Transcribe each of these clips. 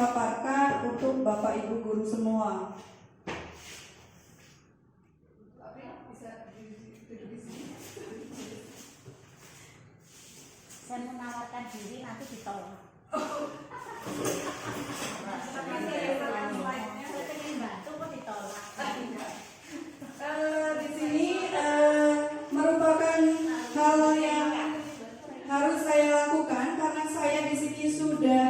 paparkan untuk Bapak Ibu guru semua. Saya menawarkan diri nanti ditolak. Di sini merupakan hal yang harus saya lakukan karena saya di sini sudah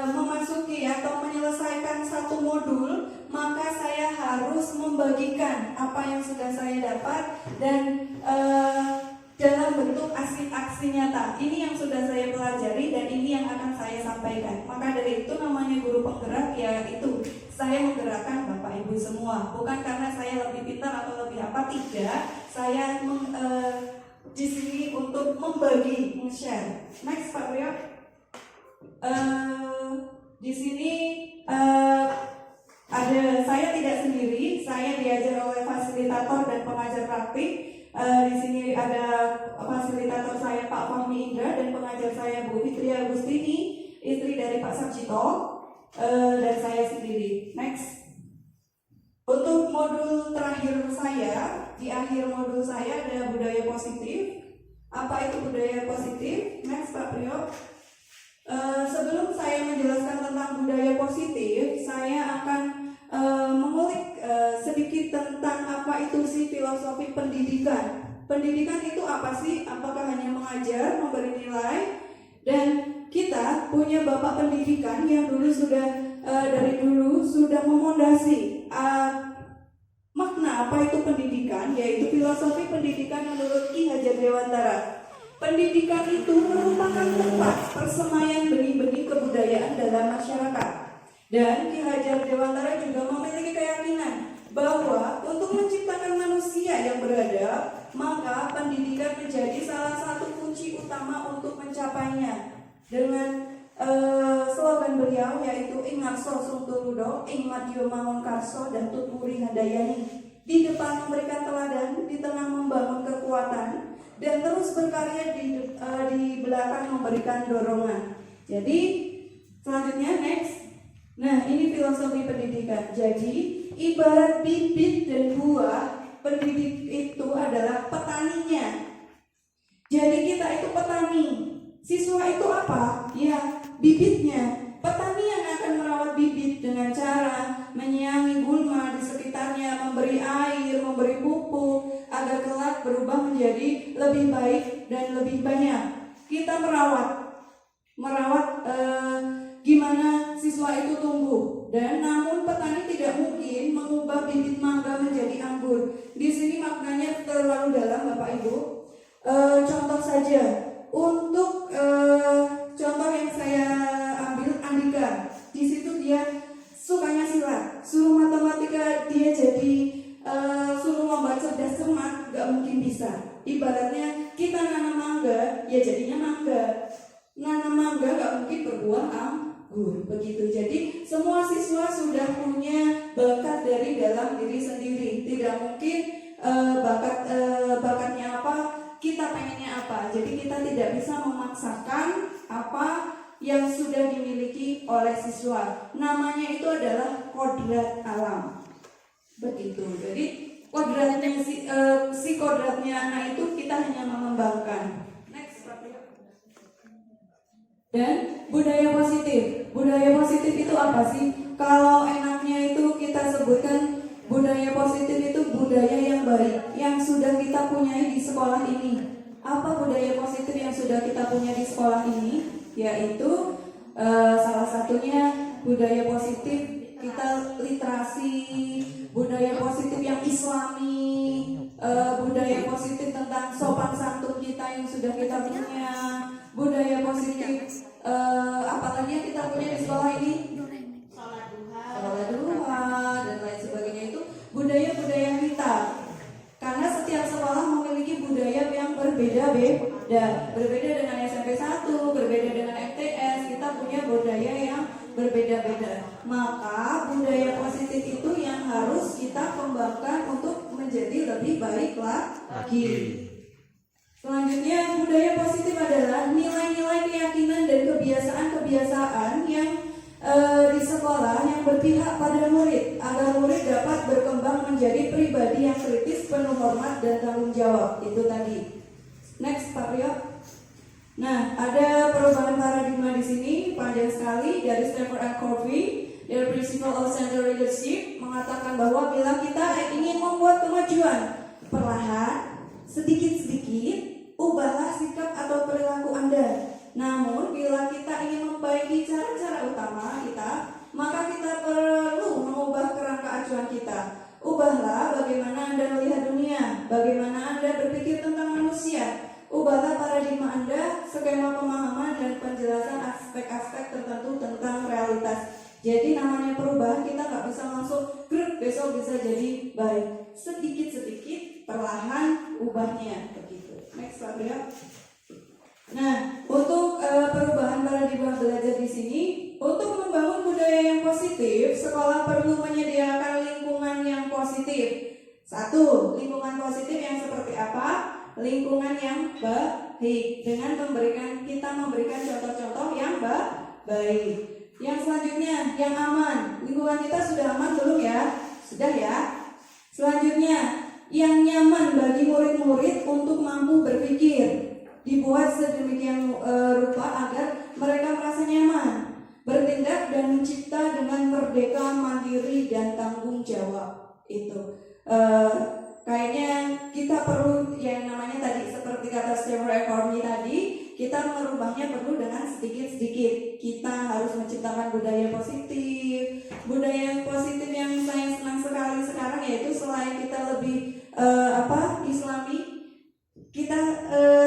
memasuki atau menyelesaikan satu modul, maka saya harus membagikan apa yang sudah saya dapat dan dalam bentuk aksi nyata. Ini yang sudah saya pelajari dan ini yang akan saya sampaikan. Maka dari itu namanya guru penggerak, yaitu saya menggerakkan Bapak Ibu semua. Bukan karena saya lebih pintar atau lebih apa, tidak. Saya di sini untuk membagi, share. Next Pak Rio. Di sini ada, saya tidak sendiri, saya diajar oleh fasilitator dan pengajar praktik. Di sini ada fasilitator saya Pak Fahmi Indra dan pengajar saya Bu Fitri Agustini, istri dari Pak Sarjito, dan saya sendiri. Next. Untuk modul terakhir saya, di akhir modul saya ada budaya positif. Apa itu budaya positif? Next Pak Priyo. Sebelum saya menjelaskan tentang budaya positif, saya akan mengulik sedikit tentang apa itu sih filosofi pendidikan. Pendidikan itu apa sih? Apakah hanya mengajar, memberi nilai? Dan kita punya bapak pendidikan yang dulu sudah dari dulu sudah memondasi makna apa itu pendidikan, yaitu filosofi pendidikan menurut Ki Hajar Dewantara. Pendidikan itu merupakan tempat persemaian benih-benih kebudayaan dalam masyarakat. Dan Ki Hajar Dewantara juga memiliki keyakinan bahwa untuk menciptakan manusia yang beradab, maka pendidikan menjadi salah satu kunci utama untuk mencapainya. Dengan slogan beliau yaitu ing ngarso sung tuludo, ing madya mangun karso dan tuturi handayani. Di depan memberikan teladan, di tengah membangun kekuatan, dan terus berkarya di belakang memberikan dorongan. Jadi selanjutnya next. Nah, ini filosofi pendidikan. Jadi, ibarat bibit dan buah, pendidik itu adalah petaninya. Jadi kita itu petani. Siswa itu apa? Ya, bibitnya. Petani yang akan merawat bibit dengan cara menyiangi gulma di sekitarnya, memberi air, memberi pupuk, agar kelak berubah menjadi lebih baik dan lebih banyak. Kita merawat gimana siswa itu tumbuh. Dan namun petani tidak mungkin mengubah bibit mangga menjadi anggur. Di sini maknanya terlalu dalam Bapak Ibu. Contoh saja, untuk contoh yang saya ambil Andika. Di situ dia sukanya silat, suruh matematika dia jadi suruh lomba cerdas cermat, gak mungkin bisa. Ibaratnya kita nanam mangga, ya jadinya mangga. Nanam mangga gak mungkin berbuah anggur, begitu. Jadi semua siswa sudah punya bakat dari dalam diri sendiri. Tidak mungkin bakatnya apa, kita pengennya apa. Jadi kita tidak bisa memaksakan apa yang sudah dimiliki oleh siswa. Namanya itu adalah kodrat alam, begitu. Jadi kodratnya si kodratnya anak itu kita hanya mengembangkan. Dan budaya positif. Budaya positif itu apa sih? Kalau enaknya itu kita sebutkan budaya positif itu budaya yang baik yang sudah kita punyai di sekolah ini. Apa budaya positif yang sudah kita punya di sekolah ini? Yaitu salah satunya budaya positif kita literasi, budaya positif yang islami, budaya positif tentang sopan santun kita yang sudah kita punya, budaya positif apalagi yang kita punya di sekolah ini, sholat duha dan lain sebagainya. Itu budaya-budaya kita, karena setiap sekolah memiliki budaya yang berbeda dengan SMP 1, berbeda dengan MTS. Kita punya budaya yang berbeda-beda. Maka budaya positif itu yang harus kita kembangkan untuk menjadi lebih baik lagi. Selanjutnya, budaya positif adalah nilai-nilai keyakinan dan kebiasaan-kebiasaan yang di sekolah yang berpihak pada murid agar murid dapat berkembang menjadi pribadi yang kritis, penuh hormat dan tanggung jawab. Itu tadi. Next, Pak Rio. Nah, ada perubahan paradigma di sini panjang sekali dari Stanford and Covey. Their principle of center leadership mengatakan bahwa bila kita ingin membuat kemajuan, perlahan, sedikit-sedikit, ubahlah sikap atau perilaku Anda. Namun, bila kita ingin memperbaiki cara-cara utama kita, maka kita perlu mengubah kerangka acuan kita. Ubahlah bagaimana Anda melihat dunia, bagaimana Anda berpikir tentang manusia. Ubahlah paradigma Anda, skema pemahaman dan penjelasan aspek-aspek tertentu tentang realitas. Jadi namanya perubahan kita nggak bisa langsung grep besok bisa jadi baik. Sedikit-sedikit perlahan ubahnya begitu. Next Pak Bria. Nah, untuk perubahan paradigma belajar di sini, untuk membangun budaya yang positif, sekolah perlu menyediakan lingkungan yang positif. Satu, lingkungan positif yang seperti apa? Lingkungan yang baik dengan kita memberikan contoh-contoh yang baik. Yang selanjutnya, yang aman. Lingkungan kita sudah aman belum ya? Sudah ya. Selanjutnya, yang nyaman bagi murid-murid untuk mampu berpikir. Dibuat sedemikian rupa agar mereka merasa nyaman, bertindak dan mencipta dengan merdeka, mandiri dan tanggung jawab. Itu kayaknya kita perlu yang namanya tadi seperti kata Stephen Covey tadi, kita merubahnya perlu dengan sedikit-sedikit. Kita harus menciptakan budaya positif. Budaya positif yang saya senang sekali sekarang yaitu selain kita lebih Islami, kita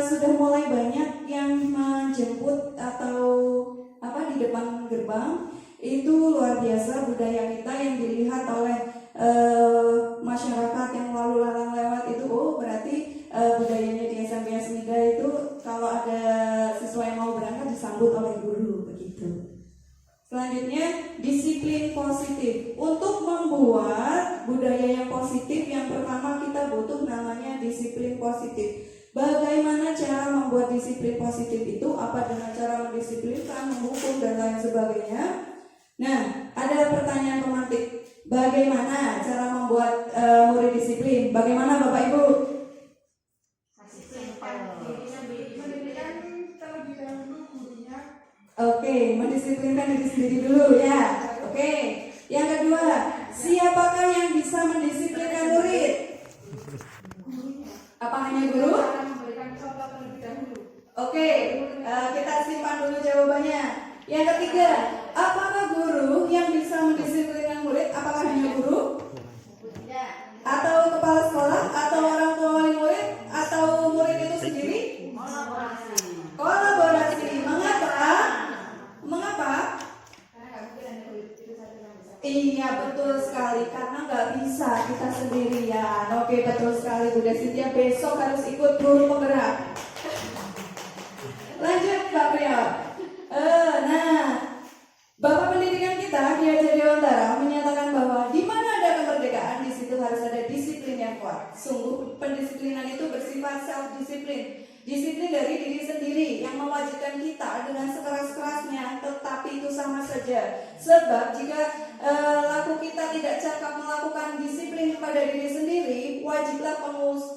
sudah mulai banyak yang menjemput atau di depan gerbang. Itu luar biasa budaya kita yang dilihat oleh masyarakat yang lalu lalang lewat itu. Oh berarti budayanya di SMP Asmida itu kalau ada siswa yang mau berangkat disambut oleh guru begitu. Selanjutnya disiplin positif. Untuk membuat budaya yang positif yang pertama kita butuh namanya disiplin positif. Bagaimana cara membuat disiplin positif itu? Apa dengan cara mendisiplinkan, menghukum dan lain sebagainya? Nah, ada pertanyaan pemantik. Bagaimana cara membuat murid disiplin? Bagaimana Bapak Ibu? Oke, mendisiplinkan diri sendiri dulu ya. Oke. Yang kedua, siapakah yang bisa mendisiplinkan murid? Apa hanya guru? Oke, kita simpan dulu jawabannya. Yang ketiga, apakah guru yang bisa mendisiplinkan murid? Apakah hanya guru? Atau kepala sekolah? Atau orang tua wali murid? Atau murid itu sendiri? Kolaborasi. Mengapa? Iya betul sekali, karena nggak bisa kita sendirian. Oke betul sekali Bu Desya, besok harus ikut guru penggerak. Lanjut Pak Priyo. Nah, Bapak Pendidikan kita Ki Hajar Dewantara menyatakan bahwa di mana ada kemerdekaan di situ harus ada disiplin yang kuat. Sungguh pendisiplinan itu bersifat self disiplin. Disiplin dari diri sendiri yang mewajibkan kita dengan sekeras-kerasnya, tetapi itu sama saja. Sebab jika laku kita tidak cakap melakukan disiplin kepada diri sendiri, wajiblah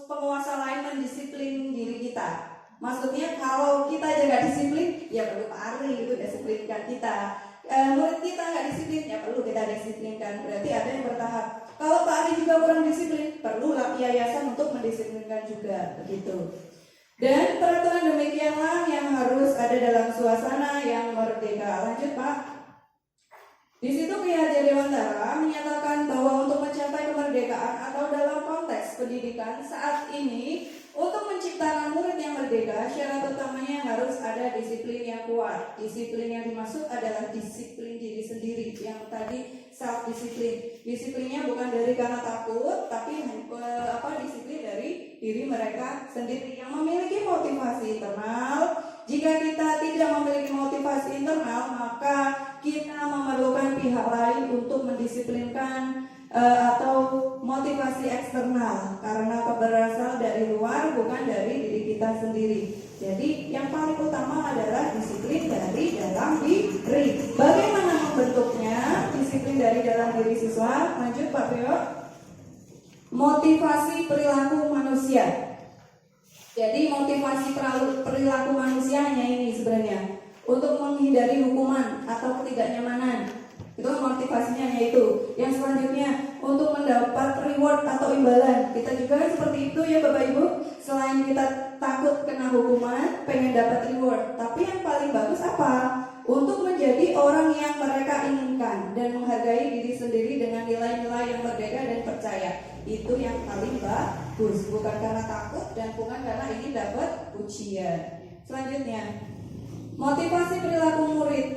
penguasa lain mendisiplin diri kita. Maksudnya kalau kita jaga disiplin, ya perlu Pak Ari itu disiplinkan kita. Murid kita nggak disiplin, ya perlu kita disiplinkan. Berarti ada yang bertahap. Kalau Pak Ari juga kurang disiplin, perlulah yayasan untuk mendisiplinkan juga, begitu. Dan peraturan demikianlah yang harus ada dalam suasana yang merdeka. Lanjut Pak. Di situ Ki Hajar Dewantara menyatakan bahwa untuk mencapai kemerdekaan atau dalam konteks pendidikan saat ini, untuk menciptakan murid yang merdeka, syarat utamanya harus ada disiplin yang kuat. Disiplin yang dimaksud adalah disiplin diri sendiri, yang tadi self disiplin. Disiplinnya bukan dari karena takut, tapi disiplin dari diri mereka sendiri yang memiliki motivasi internal. Jika kita tidak memiliki motivasi internal, maka kita memerlukan pihak lain untuk mendisiplinkan atau motivasi eksternal, karena berasal dari luar bukan dari diri kita sendiri. Jadi yang paling utama adalah disiplin dari dalam diri. Bagaimana membentuknya disiplin dari dalam diri siswa? Lanjut Pak Prio. Motivasi perilaku manusia. Jadi motivasi perilaku manusia hanya ini sebenarnya, untuk menghindari hukuman atau ketidaknyamanan. Itu motivasinya hanya itu. Yang selanjutnya untuk mendapat reward atau imbalan. Kita juga seperti itu ya Bapak Ibu. Selain kita takut kena hukuman, pengen dapat reward. Tapi yang paling bagus apa? Untuk menjadi orang yang mereka inginkan dan menghargai diri sendiri dengan nilai-nilai yang berbeda dan percaya. Itu yang paling bagus. Bukan karena takut dan bukan karena ingin dapat pujian. Selanjutnya, motivasi perilaku murid.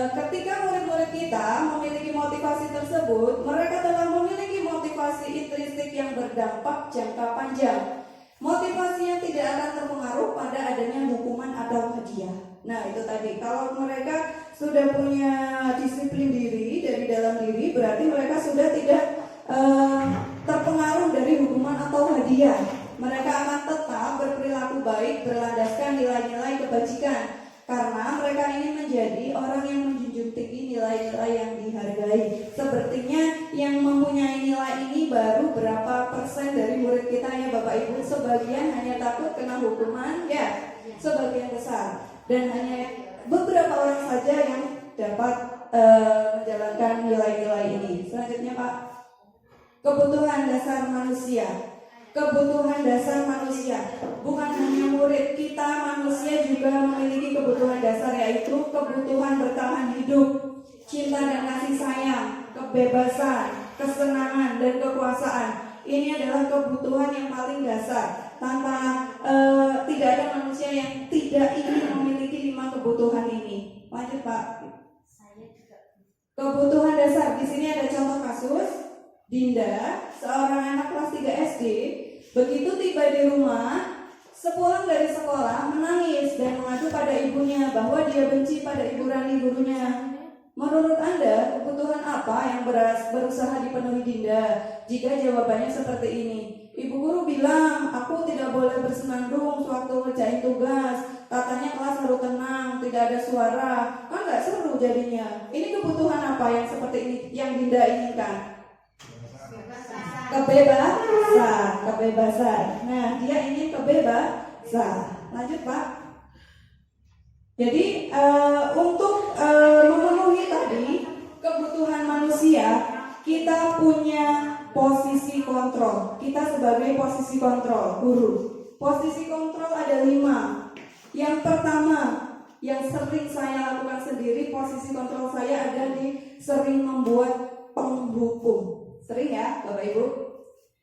Ketika murid-murid kita memiliki motivasi tersebut, mereka telah memiliki motivasi intrinsik yang berdampak jangka panjang. Motivasi yang tidak akan terpengaruh pada adanya hukuman atau hadiah. Nah itu tadi, kalau mereka sudah punya disiplin diri dari dalam diri, berarti mereka sudah tidak terpengaruh dari hukuman atau hadiah. Mereka akan tetap berperilaku baik, berlandaskan nilai-nilai kebajikan. Karena mereka ingin menjadi orang yang menjunjung tinggi nilai-nilai yang dihargai. Sepertinya yang mempunyai nilai ini baru berapa persen dari murid kita ya Bapak Ibu. Sebagian hanya takut kena hukuman, ya sebagian besar. Dan hanya beberapa orang saja yang dapat menjalankan nilai-nilai ini. Selanjutnya Pak, kebutuhan dasar manusia. Kebutuhan dasar manusia, bukan hanya murid, kita manusia juga memiliki kebutuhan dasar, yaitu kebutuhan bertahan hidup, cinta dan kasih sayang, kebebasan, kesenangan dan kekuasaan. Ini adalah kebutuhan yang paling dasar. Tanpa tidak ada manusia yang tidak ingin memiliki 5 kebutuhan ini. Lanjut Pak. Kebutuhan dasar. Di sini ada contoh kasus. Dinda, seorang anak kelas 3 SD, begitu tiba di rumah, sepulang dari sekolah menangis dan mengacu pada ibunya bahwa dia benci pada Ibu Rani gurunya. Menurut Anda, kebutuhan apa yang berusaha dipenuhi Dinda jika jawabannya seperti ini? Ibu guru bilang, aku tidak boleh bersenandung sewaktu ngerjain tugas. Katanya kelas harus tenang, tidak ada suara. Kan gak seru jadinya. Ini kebutuhan apa yang seperti ini yang Dinda inginkan? Kebebasan. Nah, dia ingin kebebasan. Lanjut Pak. Jadi untuk memenuhi tadi kebutuhan manusia, kita punya posisi kontrol. Kita sebagai posisi kontrol, guru. Posisi kontrol ada 5. Yang pertama, yang sering saya lakukan sendiri, posisi kontrol saya ada di sering membuat penghukum. Sering ya Bapak Ibu.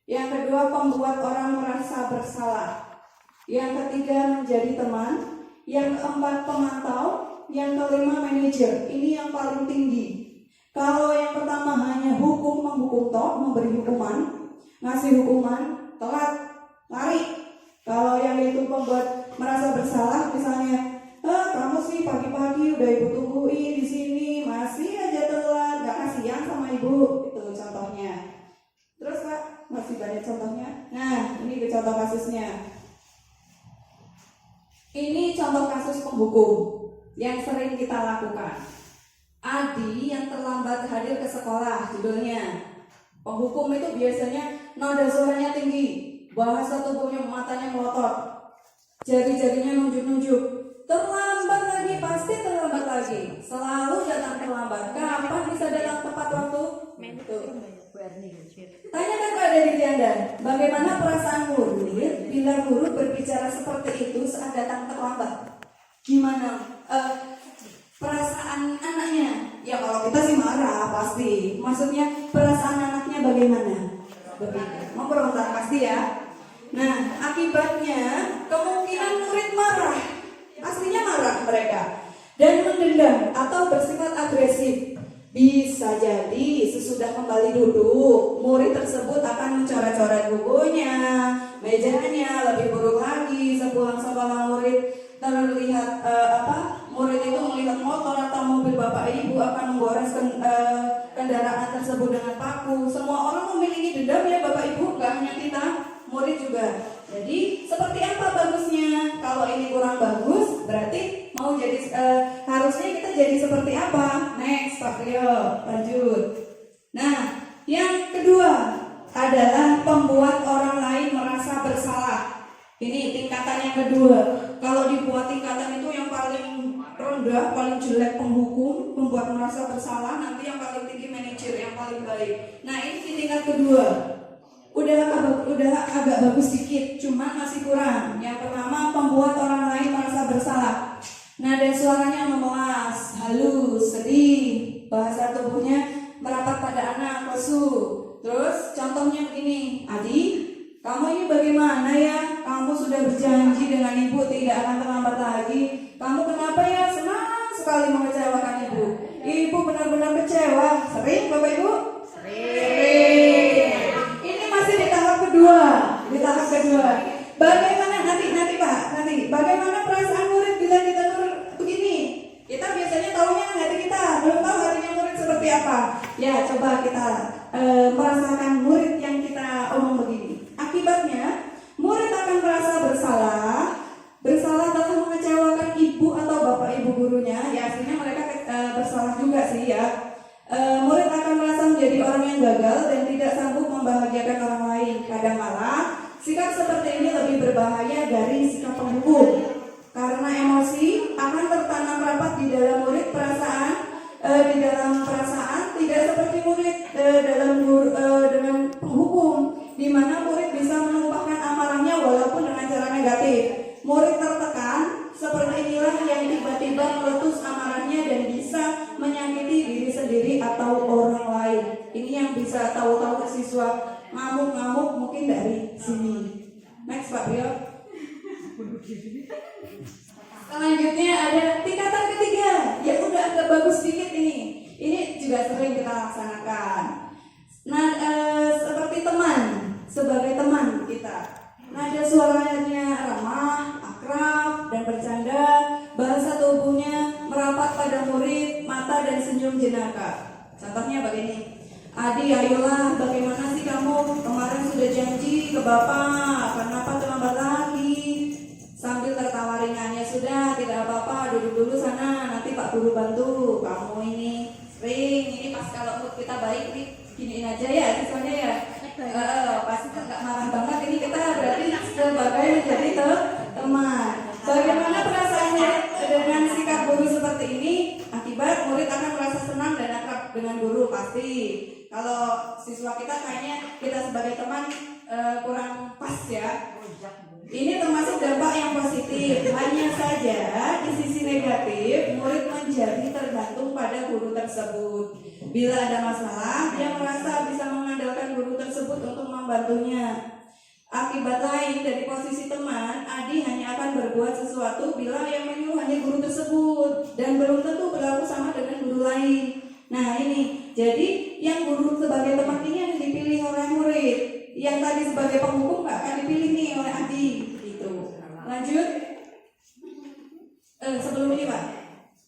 Yang kedua, pembuat orang merasa bersalah. Yang ketiga, menjadi teman. Yang keempat, pemantau. Yang kelima, manajer. Ini yang paling tinggi. Kalau yang pertama hanya menghukum toh, memberi hukuman, ngasih hukuman, telat, lari. Kalau yang itu membuat merasa bersalah, misalnya, kamu sih pagi-pagi udah ibu tungguin di sini, masih aja telat, gak kasihan sama ibu. Itu contohnya. Terus Pak, masih banyak contohnya. Nah, ini contoh kasusnya. Ini contoh kasus penghukum yang sering kita lakukan. Adi yang terlambat hadir ke sekolah, judulnya. Penghukum itu biasanya nada suaranya tinggi, bahasa tubuhnya, matanya melotot, jari-jarinya nunjuk-nunjuk. Terlambat lagi, pasti terlambat lagi. Selalu datang terlambat. Kapan bisa datang tepat waktu? Tanyakan pada diri Anda, bagaimana perasaan murid bila guru berbicara seperti itu saat datang terlambat? Gimana perasaan anaknya? Ya kalau kita sih marah pasti. Maksudnya perasaan anaknya bagaimana? Memberontak pasti ya. Nah, akibatnya kemungkinan murid marah. Pastinya marah mereka dan mendendam atau bersifat agresif. Bisa jadi sesudah kembali duduk, murid tersebut akan mencoret-coret bukunya, mejanya, lebih buruk lagi. Sepulang sekolah murid terlihat murid itu melihat motor atau mobil bapak ibu akan menggores kendaraan tersebut dengan paku. Semua orang memiliki dendam ya bapak ibu, gak hanya kita, murid juga. Jadi seperti apa bagusnya? Kalau ini kurang bagus, berarti mau jadi harusnya kita jadi seperti apa? Next, Pak Rio, lanjut. Nah, yang kedua adalah membuat orang lain merasa bersalah. Ini tingkatan yang kedua. Kalau dibuat tingkatan itu yang paling rendah, paling jelek penghukum, membuat merasa bersalah. Nanti yang paling tinggi manajer, yang paling baik. Nah, ini di tingkat kedua. Udah agak bagus dikit, cuma masih kurang. Yang pertama, membuat orang lain merasa bersalah. Nada suaranya memelas, halus, sedih. Bahasa tubuhnya merapat pada anak, lesu. Terus contohnya begini, Adi, kamu ini bagaimana ya? Kamu sudah berjanji dengan ibu tidak akan terlambat lagi. Kamu kenapa ya? Senang sekali mengecewakan ibu. Ibu benar-benar kecewa. Sering Bapak Ibu? Sering. Ini masih di tahap kedua. Bagaimana nanti Pak? Bagaimana perasaan murid bila ditegur begini? Kita biasanya tahunya kan hati kita, belum tahu hatinya murid seperti apa. Ya, coba kita merasakan murid yang kita omong begini. Akibatnya, murid akan merasa bersalah telah mengecewakan ibu atau bapak ibu gurunya. Ya, aslinya mereka bersalah juga sih ya. Murid akan merasa menjadi orang yang gagal dan tidak sanggup membahagiakan orang lain. Kadang-kala sikap seperti ini lebih berbahaya dari sikap penghukum, karena emosi akan tertanam rapat di dalam murid. Di dalam perasaan tidak seperti murid dengan penghukum, di mana murid bisa menumpahkan amarahnya walaupun dengan cara negatif. Murid tertekan seperti inilah yang tiba-tiba meletus amarahnya dan bisa menyakiti diri sendiri atau orang lain. Ini yang bisa tahu-tahu siswa ngamuk-ngamuk mungkin dari sini. Next Pak Rio. Selanjutnya ada tingkatan ketiga, yang udah agak bagus sedikit ini. Ini juga sering kita laksanakan. Nah, seperti teman, sebagai teman kita. Nada suaranya ramah, akrab, dan bercanda. Bahasa tubuhnya merapat pada murid, mata dan senyum jenaka. Contohnya begini. Adi, ayolah, bagaimana sih kamu? Kemarin sudah janji ke Bapak, kenapa terlambat lagi? Sambil tertawa ringan, ya sudah, tidak apa-apa, duduk dulu sana, nanti Pak Guru bantu. Kamu ini sering, ini pas kalau mood kita baik nih, giniin aja ya siswanya ya. Pasti nggak marah banget, ini kita berarti sebagai menjadi teman. Bagaimana perasaannya dengan sikap guru seperti ini? Akibat murid akan merasa senang dan akrab dengan guru pasti. Kalau siswa kita kayaknya kita sebagai teman kurang pas ya. Ini termasuk dampak yang positif. Hanya saja di sisi negatif, murid menjadi tergantung pada guru tersebut. Bila ada masalah, dia merasa bisa mengandalkan guru tersebut untuk membantunya. Akibat lain dari posisi teman, Adi hanya akan berbuat sesuatu bila yang menyuruh hanya guru tersebut dan belum tentu berlaku sama dengan guru lain. Nah ini, jadi yang guru sebagai teman ini yang dipilih oleh murid. Yang tadi sebagai penghukum nggak akan dipilih nih oleh Adi, gitu. Lanjut. Sebelum ini Pak,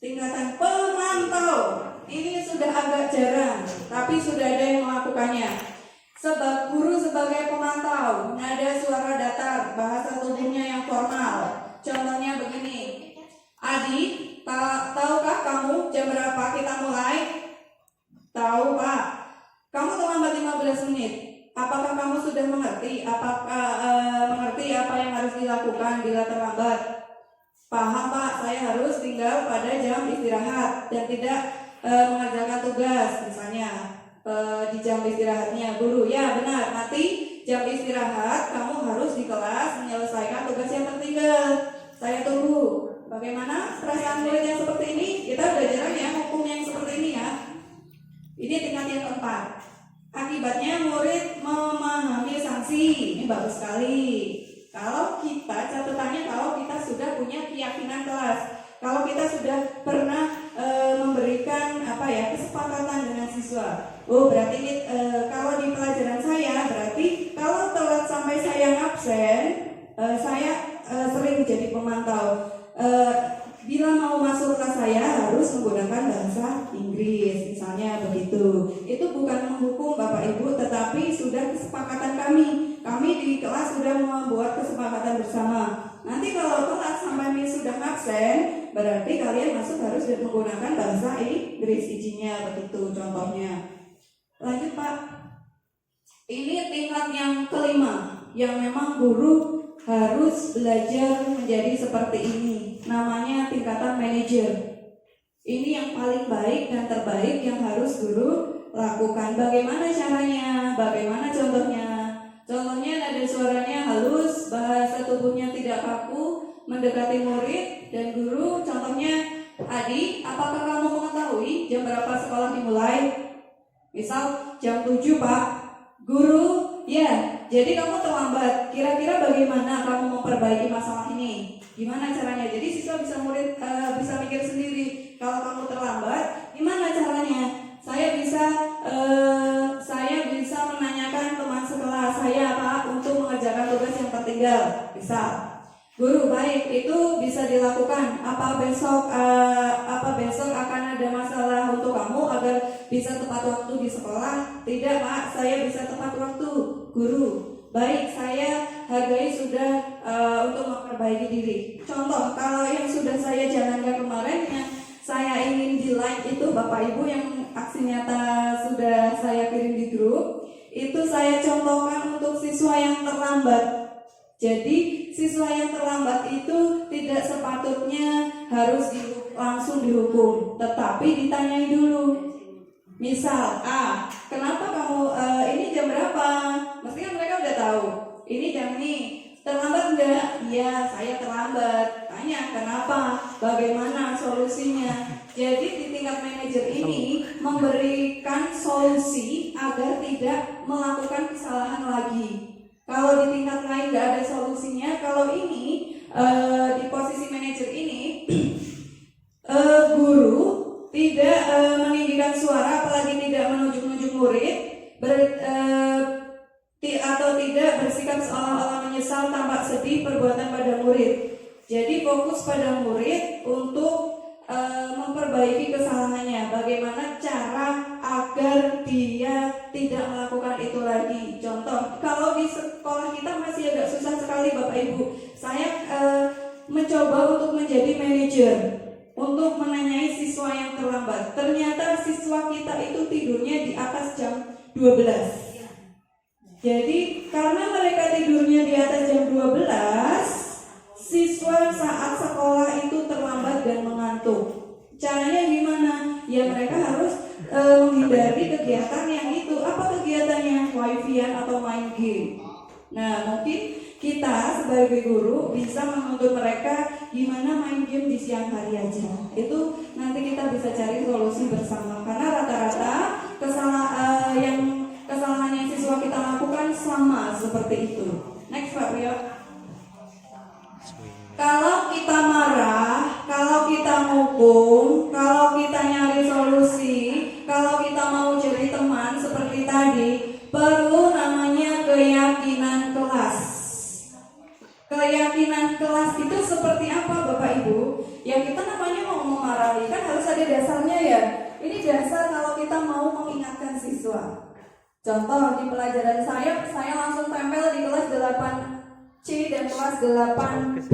tingkatan pemantau. Ini sudah agak jarang, tapi sudah ada yang melakukannya. Sebab guru sebagai pemantau, nada suara datar, bahasa tubuhnya yang formal. Contohnya begini. Adi, tahukah kamu jam berapa kita mulai? Tahu Pak. Kamu terlambat 15 menit. Apakah kamu sudah mengerti mengerti apa yang harus dilakukan bila terlambat? Paham Pak, saya harus tinggal pada jam istirahat dan tidak mengerjakan tugas misalnya di jam istirahatnya guru. Ya benar, nanti jam istirahat kamu harus di kelas menyelesaikan tugas yang tertinggal. Saya tunggu. Bagaimana perasaan murid yang seperti ini? Kita udah jarang ya hukum yang seperti ini ya. Ini tingkat yang keempat. Akibatnya murid memahami sanksi. Ini bagus sekali. Kalau kita, catatannya kalau kita sudah punya keyakinan kelas, kalau kita sudah pernah memberikan kesepakatan dengan siswa. Oh berarti kalau di pelajaran saya, berarti kalau telat sampai saya absen, saya sering jadi pemantau. Bila mau masuk kelas saya harus menggunakan bahasa Inggris, misalnya begitu. Itu bukan menghukum Bapak Ibu, tetapi sudah kesepakatan kami. Kami di kelas sudah membuat kesepakatan bersama. Nanti kalau kelas sampai Miss sudah absen, berarti kalian masuk harus menggunakan bahasa Inggris izinnya, begitu contohnya. Lanjut Pak. Ini tingkat yang kelima, yang memang guru harus belajar menjadi seperti ini. Namanya tingkatan manajer. Ini yang paling baik dan terbaik yang harus guru lakukan. Bagaimana caranya? Bagaimana contohnya? Contohnya nada suaranya halus, bahasa tubuhnya tidak kaku, mendekati murid dan guru. Contohnya, Adi, apakah kamu mengetahui jam berapa sekolah dimulai? Misal jam 7 Pak. Guru, ya, jadi kamu terlambat. Kira-kira bagaimana kamu memperbaiki masalah ini? Gimana caranya? Jadi siswa bisa mikir sendiri. Kalau kamu terlambat, gimana caranya? Saya bisa menanyakan teman sekelas saya Pak untuk mengerjakan tugas yang tertinggal. Bisa. Guru, baik, itu bisa dilakukan. Apa besok akan ada masalah untuk kamu agar bisa tepat waktu di sekolah? Tidak Pak, saya bisa tepat waktu. Guru, baik, saya hargai sudah untuk memperbaiki diri. Contoh, kalau yang sudah saya jalankan kemarin yang saya ingin di like itu Bapak Ibu yang aksi nyata sudah saya kirim di grup, itu saya contohkan untuk siswa yang terlambat. Jadi siswa yang terlambat itu tidak sepatutnya harus langsung dihukum, tetapi ditanyai dulu. Misal, kenapa kamu ini jam berapa? Mesti kan mereka udah tahu. Ini jam ini. Terlambat enggak? Iya, saya terlambat. Tanya kenapa? Bagaimana solusinya? Jadi di tingkat manajer ini memberikan solusi agar tidak melakukan kesalahan lagi. Kalau di tingkat lain nggak ada solusinya, kalau ini di posisi manajer ini guru tidak meninggikan suara, apalagi tidak menunjuk-nunjuk murid, atau tidak bersikap seolah-olah menyesal tampak sedih perbuatan pada murid. Jadi fokus pada murid untuk memperbaiki kesalahannya. Bagaimana cara agar dia tidak melakukan itu lagi. Contoh, kalau di sekolah kita masih agak susah sekali Bapak Ibu. Saya mencoba untuk menjadi manajer, untuk menanyai siswa yang terlambat. Ternyata siswa kita itu tidurnya di atas jam 12. Jadi karena mereka tidurnya di atas jam 12, siswa saat sekolah itu terlambat dan mengantuk. Caranya gimana? Ya mereka harus menghindari kegiatan yang itu. Apa kegiatannya? Wifi-an atau main game. Nah mungkin kita sebagai guru bisa menuntut mereka gimana main game di siang hari aja. Itu nanti kita bisa cari solusi bersama. Karena rata-rata kesalahan yang siswa kita lakukan sama seperti itu. Next Pak Rio. Kalau kita marah, kalau kita ngomong, kalau kita nyari solusi, kalau kita mau jadi teman seperti tadi, perlu namanya keyakinan kelas. Keyakinan kelas itu seperti apa Bapak Ibu? Ya kita namanya mau memarahi, kan harus ada dasarnya ya. Ini dasar kalau kita mau mengingatkan siswa. Contoh di pelajaran saya langsung tempel di kelas 8C dan kelas 8B.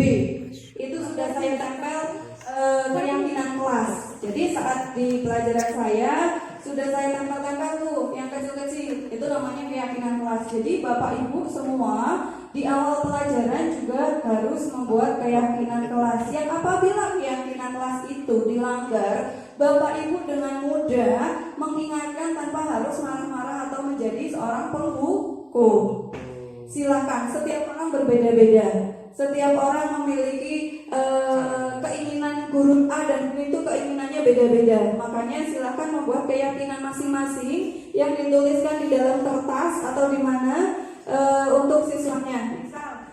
Itu sudah saya tempel keyakinan kelas. Jadi saat di pelajaran saya sudah saya tempel-tempel tuh yang kecil-kecil. Itu namanya keyakinan kelas. Jadi Bapak Ibu semua di awal pelajaran juga harus membuat keyakinan kelas. Yang apabila keyakinan kelas itu dilanggar, Bapak Ibu dengan mudah mengingatkan tanpa harus marah-marah atau menjadi seorang penghukum. Silakan, setiap orang berbeda-beda. Setiap orang memiliki keinginan guru A dan guru itu keinginannya beda-beda. Makanya silakan membuat keyakinan masing-masing yang dituliskan di dalam kertas atau di mana untuk siswanya. Misal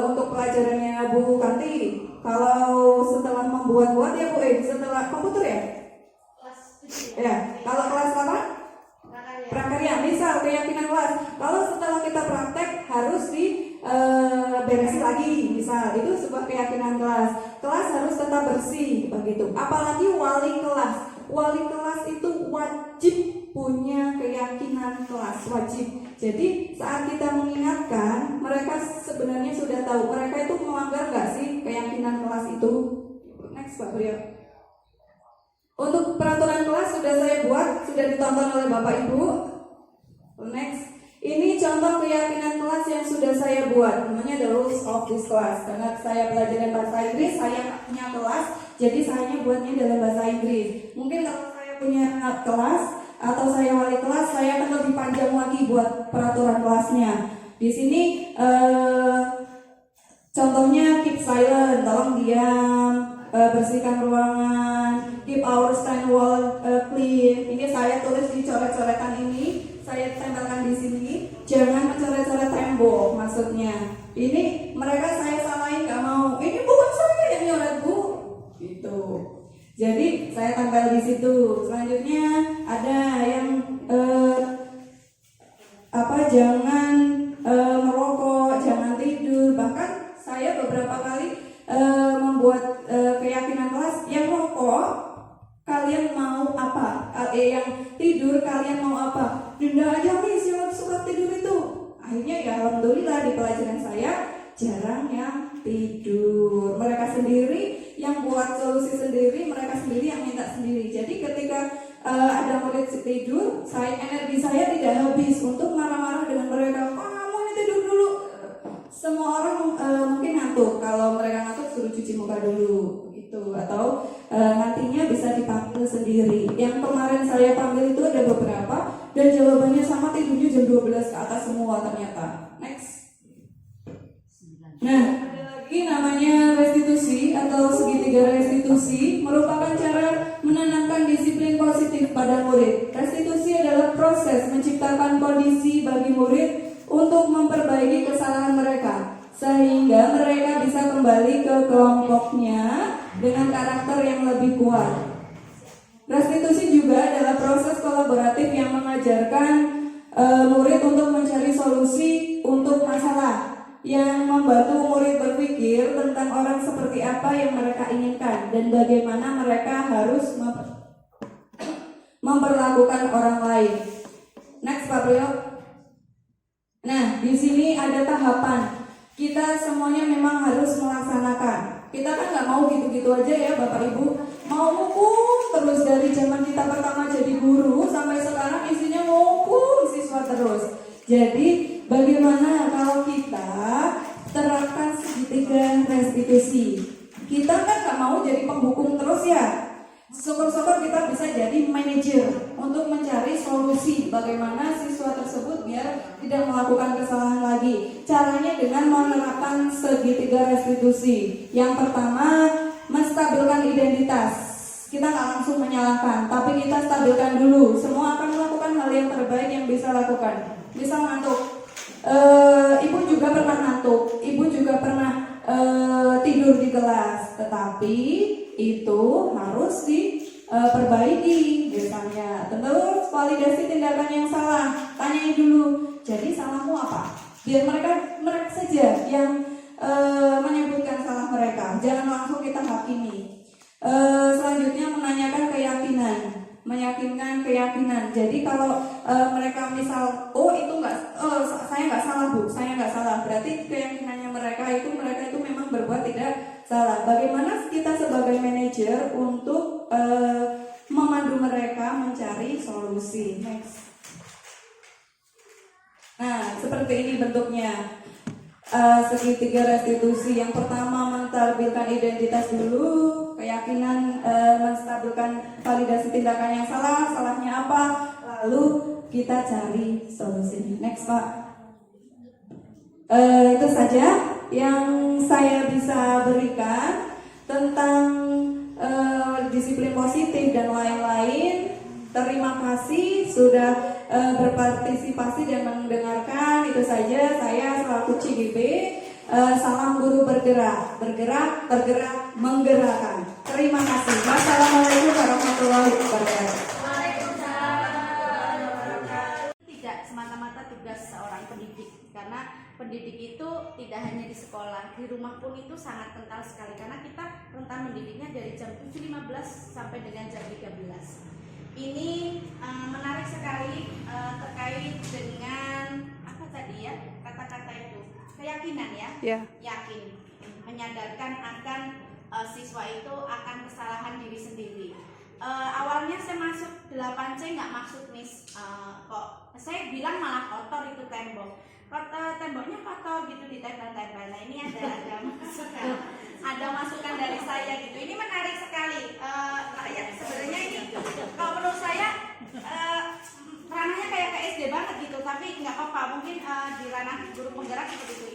untuk pelajarannya Bu Kanti, kalau setelah membuat-buat ya Bu, setelah komputer ya? Ya, kalau kelas apa? Prakarya, misal keyakinan kelas. Kalau setelah kita praktek harus beresin lagi, misal itu sebuah keyakinan kelas. Kelas harus tetap bersih, begitu. Apalagi wali kelas. Wali kelas itu wajib punya keyakinan kelas, wajib. Jadi saat kita mengingatkan, mereka sebenarnya sudah tahu. Mereka itu melanggar nggak sih keyakinan kelas itu? Next Pak Brio. Untuk peraturan kelas sudah saya buat, sudah ditonton oleh Bapak Ibu. Next. Ini contoh keyakinan kelas yang sudah saya buat, namanya the rules of this class. Karena saya belajar bahasa Inggris, saya punya kelas, jadi saya buatnya dalam bahasa Inggris. Mungkin kalau saya punya kelas atau saya wali kelas, saya akan lebih panjang lagi buat peraturan kelasnya. Di sini contohnya keep silent, tolong diam, bersihkan ruangan, keep our stand wall clean. Ini saya tulis di coret-coretan ini. Saya tempelkan di sini, jangan mencoret-coret tembok. Maksudnya, ini mereka saya salahin nggak mau. Ini bukan saya yang nyoret Bu, gitu. Jadi saya tempel di situ. Selanjutnya ada yang jangan merokok, jangan tidur. Bahkan saya beberapa kali membuat keyakinan kelas yang rokok kalian mau apa? Yang tidur kalian mau apa? Denda aja nih siapa suka tidur itu. Akhirnya ya alhamdulillah di pelajaran saya jarang yang tidur. Mereka sendiri yang buat solusi sendiri, mereka sendiri yang minta sendiri. Jadi ketika ada murid tidur, energi saya tidak habis untuk marah-marah dengan mereka. Kamu ini tidur dulu. Semua orang mungkin ngantuk. Kalau mereka ngantuk suruh cuci muka dulu gitu, atau nantinya bisa dipanggil sendiri. Yang kemarin saya panggil itu ada beberapa dan jawabannya sama, tidurnya jam 12 ke atas semua ternyata. Next. Nah, ada lagi namanya restitusi atau segitiga restitusi, merupakan cara menanamkan disiplin positif pada murid. Restitusi adalah proses menciptakan kondisi bagi murid untuk memperbaiki kesalahan mereka, sehingga mereka bisa kembali ke kelompoknya dengan karakter yang lebih kuat. Restitusi juga adalah proses kolaboratif yang mengajarkan murid untuk mencari solusi untuk masalah, yang membantu murid berpikir tentang orang seperti apa yang mereka inginkan dan bagaimana mereka harus memperlakukan orang lain. Next Pak Priyo. Nah, di sini ada tahapan. Kita semuanya memang harus melaksanakan. Kita kan nggak mau gitu-gitu aja ya Bapak Ibu. Mau hukum terus dari zaman kita pertama jadi guru sampai sekarang isinya mau hukum siswa terus. Jadi bagaimana kalau kita terapkan segitiga restitusi? Kita kan nggak mau jadi penghukum terus ya. Syukur-syukur kita bisa jadi manajer untuk mencari solusi bagaimana siswa tersebut biar tidak melakukan kesalahan lagi. Caranya dengan menerapkan segitiga restitusi. Yang pertama, menstabilkan identitas. Kita nggak langsung menyalahkan, tapi kita stabilkan dulu. Semua akan melakukan hal yang terbaik yang bisa lakukan. Misal ngantuk, ibu juga pernah ngantuk, ibu juga pernah tidur di kelas, tetapi itu harus diperbaiki biasanya. Terus validasi tindakan yang salah, tanyain dulu. Jadi salahmu apa? Biar mereka saja yang menyebutkan salah mereka. Jangan langsung kita hakimi. Selanjutnya menanyakan keyakinan, meyakinkan keyakinan. Jadi kalau mereka misal, oh itu saya nggak salah Bu, saya nggak salah. Berarti keyakinannya mereka itu memang berbuat tidak salah. Bagaimana kita sebagai manajer untuk memandu mereka mencari solusi? Next. Nah, seperti ini bentuknya. Segitiga restitusi. Yang pertama menstabilkan identitas dulu, keyakinan, menstabilkan validasi tindakan yang salah, salahnya apa, lalu kita cari solusinya. Next Pak. Itu saja yang saya bisa berikan tentang disiplin positif dan lain-lain. Terima kasih sudah berpartisipasi dan mendengarkan. Itu saja saya selaku CGB. Salam guru bergerak, tergerak, menggerakkan. Terima kasih. Wassalamualaikum warahmatullahi wabarakatuh. Tidak semata-mata tugas seorang pendidik, karena pendidik itu tidak hanya di sekolah, di rumah pun itu sangat kental sekali, karena kita rentan mendidiknya dari jam 7.15 sampai dengan jam 13. Ini menarik sekali terkait dengan Ya. yakin, menyadarkan akan siswa itu akan kesalahan diri sendiri. Awalnya saya masuk 8C nggak maksud Miss, kok saya bilang malah kotor itu tembok. Temboknya kotor gitu ditempel-tempel. Nah ini ada masukan dari saya gitu. Ini menarik sekali. Ya, sebenarnya ini kalau menurut saya ranahnya kayak ke SD banget gitu, tapi nggak apa-apa, mungkin di ranah guru penggerak seperti itu.